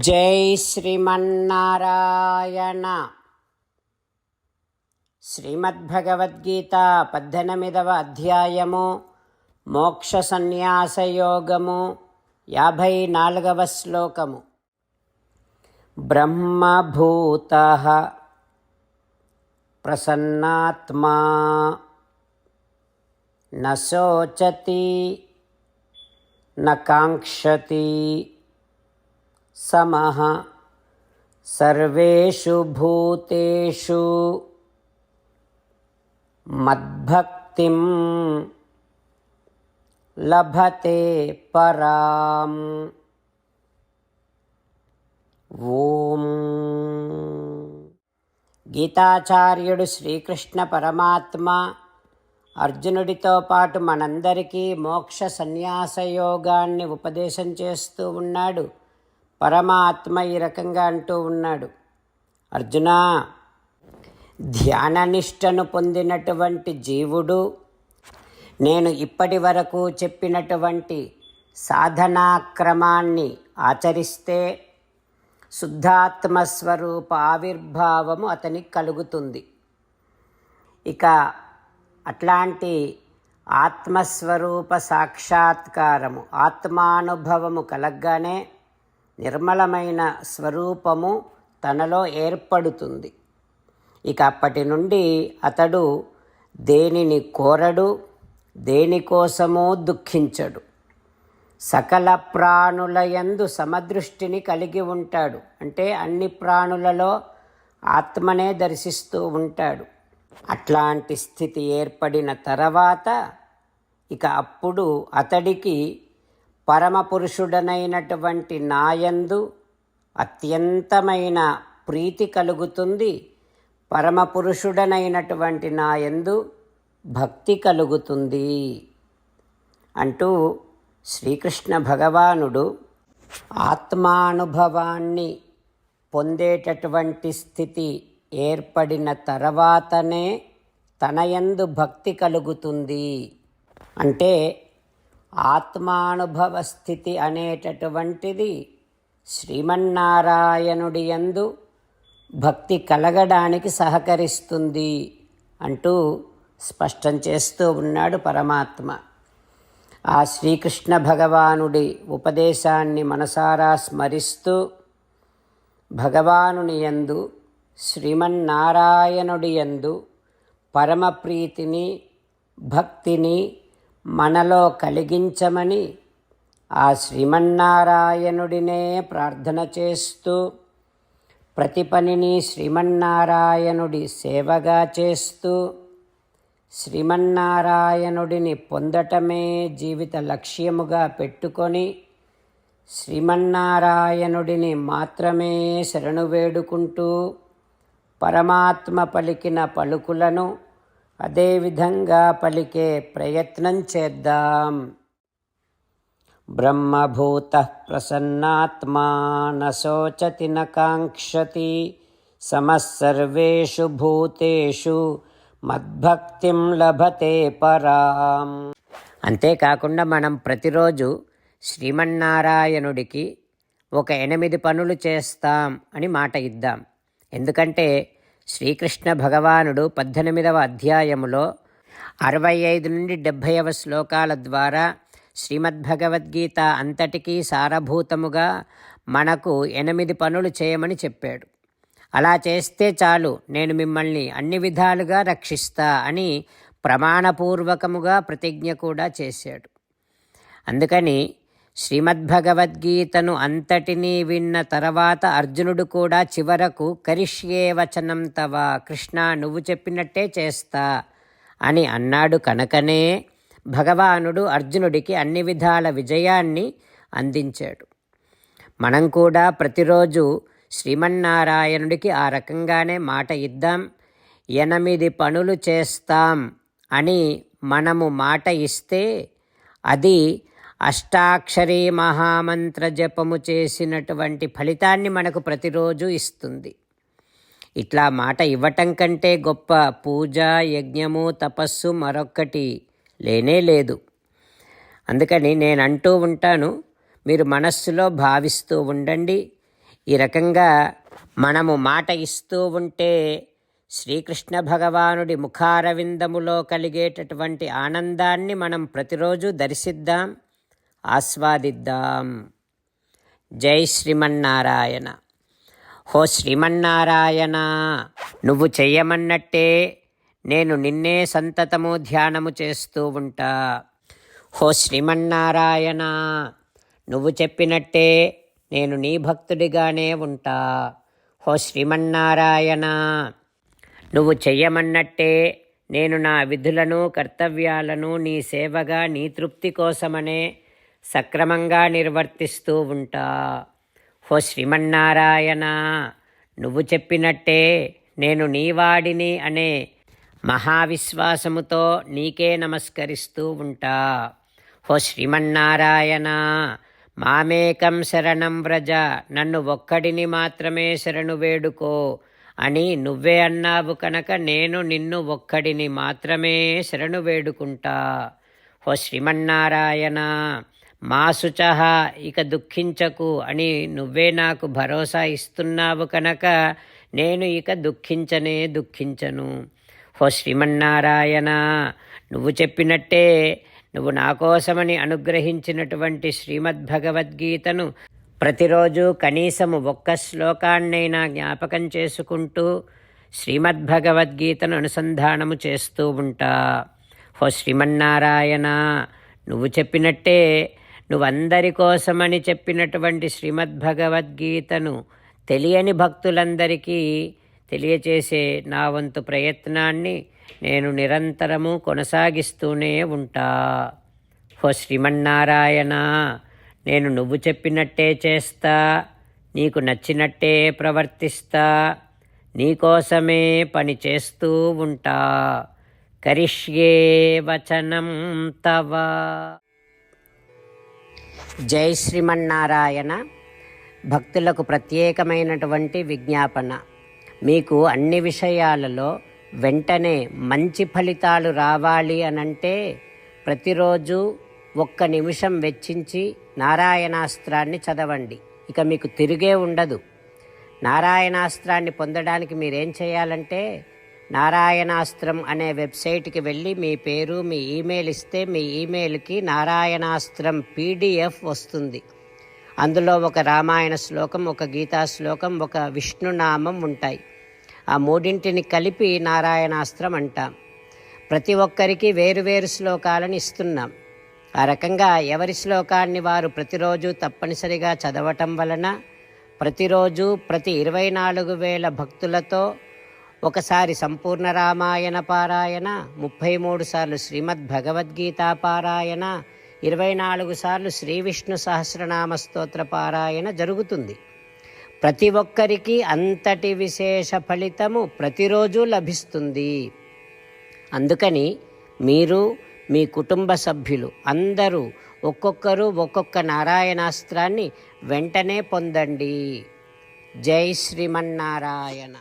జై శ్రీమన్నారాయణ. శ్రీమద్భగవద్గీత 18వ అధ్యాయము మోక్ష సన్యాసయోగము 54వ శ్లోకము. బ్రహ్మభూతః ప్రసన్నాత్మా న శోచతి న కాంక్షతి సమః సర్వేషు భూతేషు మద్భక్తిం లభతే పరాం. ఓం. గీతాచార్యుడు శ్రీకృష్ణ పరమాత్మ అర్జునుడితో పాటు మనందరికీ మోక్ష సన్యాస యోగాన్ని ఉపదేశం చేస్తూ ఉన్నాడు. పరమాత్మ ఈ రకంగా అంటూ ఉన్నాడు, అర్జునా, ధ్యాననిష్టను పొందినటువంటి జీవుడు నేను ఇప్పటి వరకు చెప్పినటువంటి సాధనాక్రమాన్ని ఆచరిస్తే శుద్ధాత్మస్వరూప ఆవిర్భావము అతనికి కలుగుతుంది. ఇక అట్లాంటి ఆత్మస్వరూప సాక్షాత్కారము, ఆత్మానుభవము కలగ్గానే నిర్మలమైన స్వరూపము తనలో ఏర్పడుతుంది. ఇక అప్పటి నుండి అతడు దేనిని కోరడు, దేనికోసమూ దుఃఖించడు. సకల ప్రాణుల యందు సమదృష్టిని కలిగి ఉంటాడు. అంటే అన్ని ప్రాణులలో ఆత్మనే దర్శిస్తూ ఉంటాడు. అట్లాంటి స్థితి ఏర్పడిన తర్వాత ఇక అప్పుడు అతడికి పరమపురుషుడనైనటువంటి నాయందు అత్యంతమైన ప్రీతి కలుగుతుంది. పరమపురుషుడనైనటువంటి నాయందు భక్తి కలుగుతుంది అంటూ శ్రీకృష్ణ భగవానుడు ఆత్మానుభవాన్ని పొందేటటువంటి స్థితి ఏర్పడిన తర్వాతనే తనయందు భక్తి కలుగుతుంది. అంటే ఆత్మానుభవ స్థితి అనేటటువంటిది శ్రీమన్నారాయణుడి యందు భక్తి కలగడానికి సహకరిస్తుంది అంటూ స్పష్టం చేస్తూ ఉన్నాడు పరమాత్మ. ఆ శ్రీకృష్ణ భగవానుడి ఉపదేశాన్ని మనసారా స్మరిస్తూ భగవానుని యందు, శ్రీమన్నారాయణుడి యందు పరమప్రీతిని, భక్తిని మనలో కలిగించమని ఆ శ్రీమన్నారాయణుడినే ప్రార్థన చేస్తూ ప్రతి పనిని శ్రీమన్నారాయణుడి సేవగా చేస్తూ శ్రీమన్నారాయణుడిని పొందటమే జీవిత లక్ష్యముగా పెట్టుకొని శ్రీమన్నారాయణుడిని మాత్రమే శరణు వేడుకుంటూ పరమాత్మ పలికిన పలుకులను అదేవిధంగా పలికే ప్రయత్నం చేద్దాం. బ్రహ్మభూతః ప్రసన్నాత్మా న శోచతి న కాంక్షతి సమః సర్వేషు భూతేషు మద్భక్తిం లభతే పరాం. అంతేకాకుండా మనం ప్రతిరోజు శ్రీమన్నారాయణుడికి ఒక 8 పనులు చేస్తాం అని మాట ఇద్దాం. ఎందుకంటే శ్రీకృష్ణ భగవానుడు 18వ అధ్యాయములో 65 నుండి 70వ శ్లోకాల ద్వారా శ్రీమద్భగవద్గీత అంతటికీ సారభూతముగా మనకు 8 పనులు చేయమని చెప్పాడు. అలా చేస్తే చాలు, నేను మిమ్మల్ని అన్ని విధాలుగా రక్షిస్తా అని ప్రమాణపూర్వకముగా ప్రతిజ్ఞ కూడా చేశాడు. అందుకని శ్రీమద్భగవద్గీతను అంతటినీ విన్న తర్వాత అర్జునుడు కూడా చివరకు కరిష్యే వచనం తవ, కృష్ణ నువ్వు చెప్పినట్టే చేస్తా అని అన్నాడు. కనుకనే భగవానుడు అర్జునుడికి అన్ని విధాల విజయాన్ని అందించాడు. మనం కూడా ప్రతిరోజు శ్రీమన్నారాయణుడికి ఆ రకంగానే మాట ఇద్దాం. 8 పనులు చేస్తాం అని మనము మాట ఇస్తే అది అష్టాక్షరీ మహామంత్ర జపము చేసినటువంటి ఫలితాన్ని మనకు ప్రతిరోజు ఇస్తుంది. ఇట్లా మాట ఇవ్వటం కంటే గొప్ప పూజ, యజ్ఞము, తపస్సు మరొక్కటి లేనే లేదు. అందుకని నేను అంటూ ఉంటాను, మీరు మనస్సులో భావిస్తూ ఉండండి, ఈ రకంగా మనము మాట ఇస్తూ ఉంటే శ్రీకృష్ణ భగవానుడి ముఖారవిందములో కలిగేటటువంటి ఆనందాన్ని మనం ప్రతిరోజు దర్శిద్దాం, ఆస్వాదిద్దాం. జై శ్రీమన్నారాయణ. హో శ్రీమన్నారాయణ, నువ్వు చెయ్యమన్నట్టే నేను నిన్నే సంతతము ధ్యానము చేస్తూ ఉంటా. హో శ్రీమన్నారాయణ, నువ్వు చెప్పినట్టే నేను నీ భక్తుడిగానే ఉంటా. హో శ్రీమన్నారాయణ, నువ్వు చెయ్యమన్నట్టే నేను నా విధులను కర్తవ్యాలను నీ సేవగా నీ తృప్తి కోసమనే సక్రమంగా నిర్వర్తిస్తూ ఉంటా. హో శ్రీమన్నారాయణ, నువ్వు చెప్పినట్టే నేను నీవాడిని అనే మహావిశ్వాసముతో నీకే నమస్కరిస్తూ ఉంటా. హో శ్రీమన్నారాయణ, మామేకం శరణం వ్రజ, నన్ను ఒక్కడిని మాత్రమే శరణు వేడుకో అని నువ్వే అన్నావు కనుక నేను నిన్ను ఒక్కడిని మాత్రమే శరణు వేడుకుంటా. హో శ్రీమన్నారాయణ, మా శుచః, ఇక దుఃఖించకు అని నువ్వే నాకు భరోసా ఇస్తున్నావు కనుక నేను ఇక దుఃఖించను. హో శ్రీమన్నారాయణ, నువ్వు చెప్పినట్టే నువ్వు నా కోసమని అనుగ్రహించినటువంటి శ్రీమద్భగవద్గీతను ప్రతిరోజు కనీసము ఒక్క శ్లోకాన్నైనా జ్ఞాపకం చేసుకుంటూ శ్రీమద్భగవద్గీతను అనుసంధానము చేస్తూ ఉంటా. హో శ్రీమన్నారాయణ, నువ్వు చెప్పినట్టే నువ్వందరి కోసమని చెప్పినటువంటి శ్రీమద్భగవద్గీతను తెలియని భక్తులందరికీ తెలియచేసే నా వంతు ప్రయత్నాన్ని నేను నిరంతరము కొనసాగిస్తూనే ఉంటా. హో శ్రీమన్నారాయణ, నేను నువ్వు చెప్పినట్టే చేస్తా, నీకు నచ్చినట్టే ప్రవర్తిస్తా, నీకోసమే పని చేస్తూ ఉంటా. కరిష్యే వచనం తవ. జై శ్రీమన్నారాయణ. భక్తులకు ప్రత్యేకమైనటువంటి విజ్ఞాపన. మీకు అన్ని విషయాలలో వెంటనే మంచి ఫలితాలు రావాలి అనంటే ప్రతిరోజు 1 నిమిషం వెచ్చించి నారాయణాస్త్రాన్ని చదవండి. ఇక మీకు తిరిగే ఉండదు. నారాయణాస్త్రాన్ని పొందడానికి మీరేం చేయాలంటే నారాయణాస్త్రం అనే వెబ్సైట్కి వెళ్ళి మీ పేరు మీ ఈమెయిల్ ఇస్తే మీ ఈమెయిల్కి నారాయణాస్త్రం PDF వస్తుంది. అందులో ఒక రామాయణ శ్లోకం, ఒక గీతా శ్లోకం, ఒక విష్ణునామం ఉంటాయి. ఆ మూడింటిని కలిపి నారాయణాస్త్రం అంటాం. ప్రతి ఒక్కరికి వేరువేరు శ్లోకాలను ఇస్తున్నాం. ఆ రకంగా ఎవరి శ్లోకాన్ని వారు ప్రతిరోజు తప్పనిసరిగా చదవటం వలన ప్రతిరోజు ప్రతి 24,000 భక్తులతో ఒకసారి సంపూర్ణ రామాయణ పారాయణ, 33 సార్లు శ్రీమద్ భగవద్గీత పారాయణ, 24 సార్లు శ్రీ విష్ణు సహస్రనామ స్తోత్ర పారాయణ జరుగుతుంది. ప్రతి ఒక్కరికి అంతటి విశేష ఫలితము ప్రతిరోజు లభిస్తుంది. అందుకని మీరు మీ కుటుంబ సభ్యులు అందరూ ఒక్కొక్కరు ఒక్కొక్క నారాయణాస్త్రాన్ని వెంటనే పొందండి. జై శ్రీమన్నారాయణ.